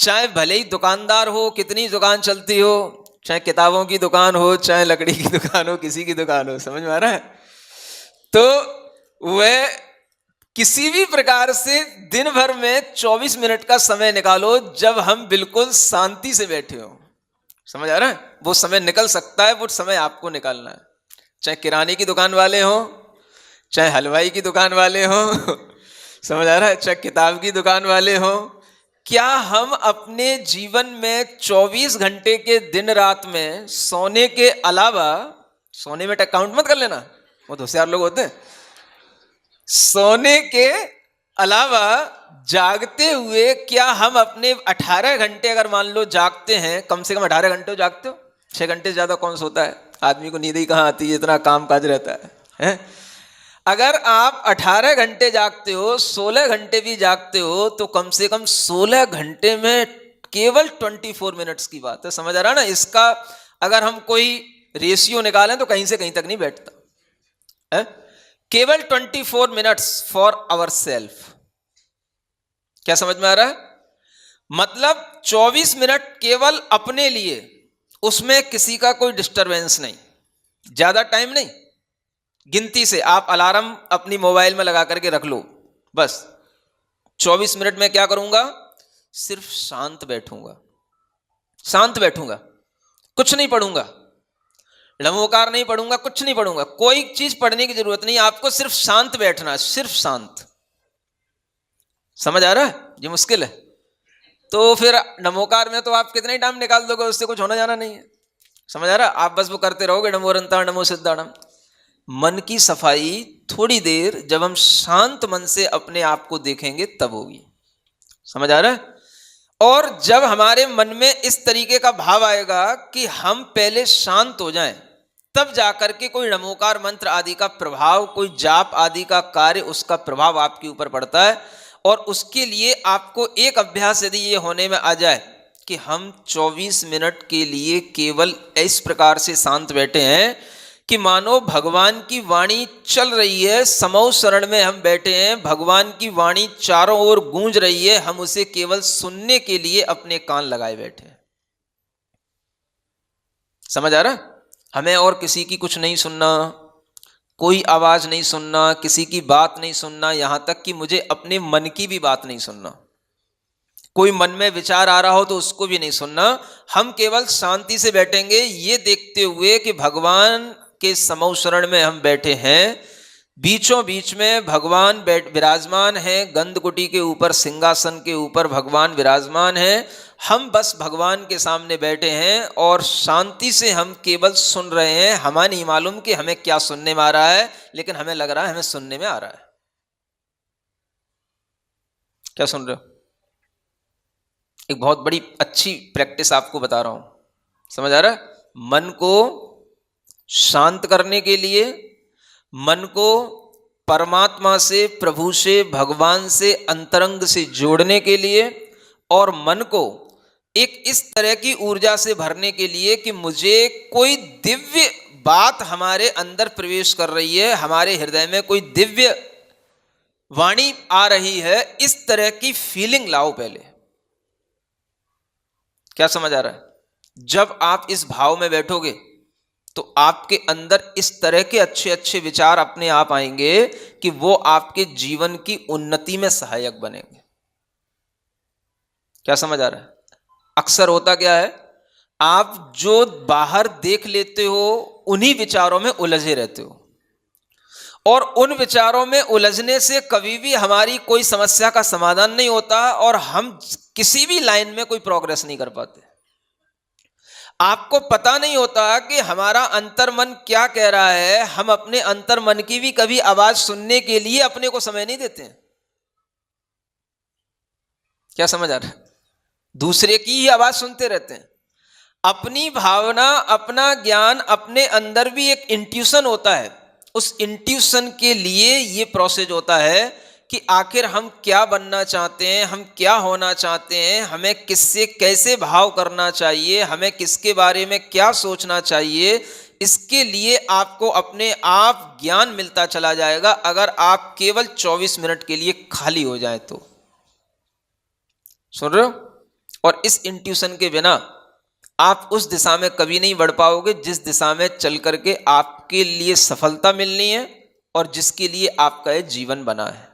चाहे भले ही दुकानदार हो, कितनी दुकान चलती हो, चाहे किताबों की दुकान हो, चाहे लकड़ी की दुकान हो, किसी की दुकान हो, समझ में आ रहा है? तो वह किसी भी प्रकार से दिन भर में 24 मिनट का समय निकालो जब हम बिल्कुल शांति से बैठे हो। समझ आ रहा है? वो समय निकल सकता है, वो समय आपको निकालना है। चाहे किराने की दुकान वाले हो, चाहे हलवाई की दुकान वाले हो, समझ आ रहा है, चाहे किताब की दुकान वाले हो। क्या हम अपने जीवन में 24 घंटे के दिन रात में सोने के अलावा, सोने में काउंट मत कर लेना, वो तो होशियार लोग होते हैं, सोने के अलावा जागते हुए क्या हम अपने 18 घंटे अगर मान लो जागते हैं, कम से कम 18 घंटे जागते हो? 6 घंटे से ज्यादा कौन सोता है? आदमी को नींद ही कहाँ आती है, इतना काम काज रहता है? अगर आप 18 घंटे जागते हो, 16 घंटे भी जागते हो, तो कम से कम 16 घंटे में केवल 24 मिनट्स की बात है। समझ आ रहा ना? इसका अगर हम कोई रेशियो निकालें तो कहीं से कहीं तक नहीं बैठता है। केवल 24 मिनट्स फॉर आवर सेल्फ। क्या समझ में आ रहा है? मतलब 24 मिनट केवल अपने लिए, उसमें किसी का कोई डिस्टरबेंस नहीं, ज्यादा टाइम नहीं। गिनती से आप अलार्म अपनी मोबाइल में लगा करके रख लो, बस 24 मिनट में क्या करूंगा? सिर्फ शांत बैठूंगा, शांत बैठूंगा, कुछ नहीं पढ़ूंगा, नमोकार नहीं पढ़ूंगा, कुछ नहीं पढ़ूंगा, कोई चीज पढ़ने की जरूरत नहीं, आपको सिर्फ शांत बैठना, सिर्फ शांत। समझ आ रहा है? ये मुश्किल है। तो फिर नमोकार में तो आप कितने टाइम निकाल दोगे, उससे कुछ होना जाना नहीं है। समझ आ रहा है? आप बस वो करते रहोगे, नमो रंता नमो सिद्धाणम। मन की सफाई थोड़ी देर जब हम शांत मन से अपने आप को देखेंगे तब होगी। समझ आ रहा है? और जब हमारे मन में इस तरीके का भाव आएगा कि हम पहले शांत हो जाएं, तब जाकर के कोई नमोकार मंत्र आदि का प्रभाव, कोई जाप आदि का कार्य, उसका प्रभाव आपके ऊपर पड़ता है। और उसके लिए आपको एक अभ्यास यदि ये होने में आ जाए कि हम 24 मिनट के लिए केवल इस प्रकार से शांत बैठे हैं कि मानो भगवान की वाणी चल रही है, समौ शरण में हम बैठे हैं, भगवान की वाणी चारों ओर गूंज रही है, हम उसे केवल सुनने के लिए अपने कान लगाए बैठे हैं। समझ आ रहा? हमें और किसी की कुछ नहीं सुनना, कोई आवाज नहीं सुनना, किसी की बात नहीं सुनना, यहां तक कि मुझे अपने मन की भी बात नहीं सुनना। कोई मन में विचार आ रहा हो तो उसको भी नहीं सुनना। हम केवल शांति से बैठेंगे, ये देखते हुए कि भगवान के समौ शरण में हम बैठे हैं, बीचों बीच में भगवान विराजमान हैं, गंधकुटी के ऊपर, सिंहासन के ऊपर भगवान विराजमान हैं, हम बस भगवान के सामने बैठे हैं और शांति से हम केवल सुन रहे हैं। हमें नहीं मालूम कि हमें क्या सुनने में आ रहा है, लेकिन हमें लग रहा है हमें सुनने में आ रहा है। क्या सुन रहे हो? एक बहुत बड़ी अच्छी प्रैक्टिस आपको बता रहा हूं, समझ आ रहा है? मन को शांत करने के लिए, मन को परमात्मा से, प्रभु से, भगवान से, अंतरंग से जोड़ने के लिए, और मन को एक इस तरह की ऊर्जा से भरने के लिए कि मुझे कोई दिव्य बात हमारे अंदर प्रवेश कर रही है, हमारे हृदय में कोई दिव्य वाणी आ रही है, इस तरह की फीलिंग लाओ पहले। क्या समझ आ रहा है? जब आप इस भाव में बैठोगे तो आपके अंदर इस तरह के अच्छे अच्छे विचार अपने आप आएंगे कि वो आपके जीवन की उन्नति में सहायक बनेंगे। क्या समझ आ रहा है? अक्सर होता क्या है, आप जो बाहर देख लेते हो उन्हीं विचारों में उलझे रहते हो, और उन विचारों में उलझने से कभी भी हमारी कोई समस्या का समाधान नहीं होता और हम किसी भी लाइन में कोई प्रोग्रेस नहीं कर पाते। आपको पता नहीं होता कि हमारा अंतर्मन क्या कह रहा है, हम अपने अंतर्मन की भी कभी आवाज सुनने के लिए अपने को समय नहीं देते हैं। क्या समझ आ रहा है? दूसरे की ही आवाज सुनते रहते हैं। अपनी भावना, अपना ज्ञान, अपने अंदर भी एक इंट्यूशन होता है, उस इंट्यूशन के लिए ये प्रोसेस होता है कि आखिर हम क्या बनना चाहते हैं, हम क्या होना चाहते हैं, हमें किससे कैसे भाव करना चाहिए, हमें किसके बारे में क्या सोचना चाहिए। इसके लिए आपको अपने आप ज्ञान मिलता चला जाएगा अगर आप केवल 24 मिनट के लिए खाली हो जाए तो। सुन रहे हो? और इस इंट्यूशन के बिना आप उस दिशा में कभी नहीं बढ़ पाओगे जिस दिशा में चल करके आपके लिए सफलता मिलनी है और जिसके लिए आपका ये जीवन बना है।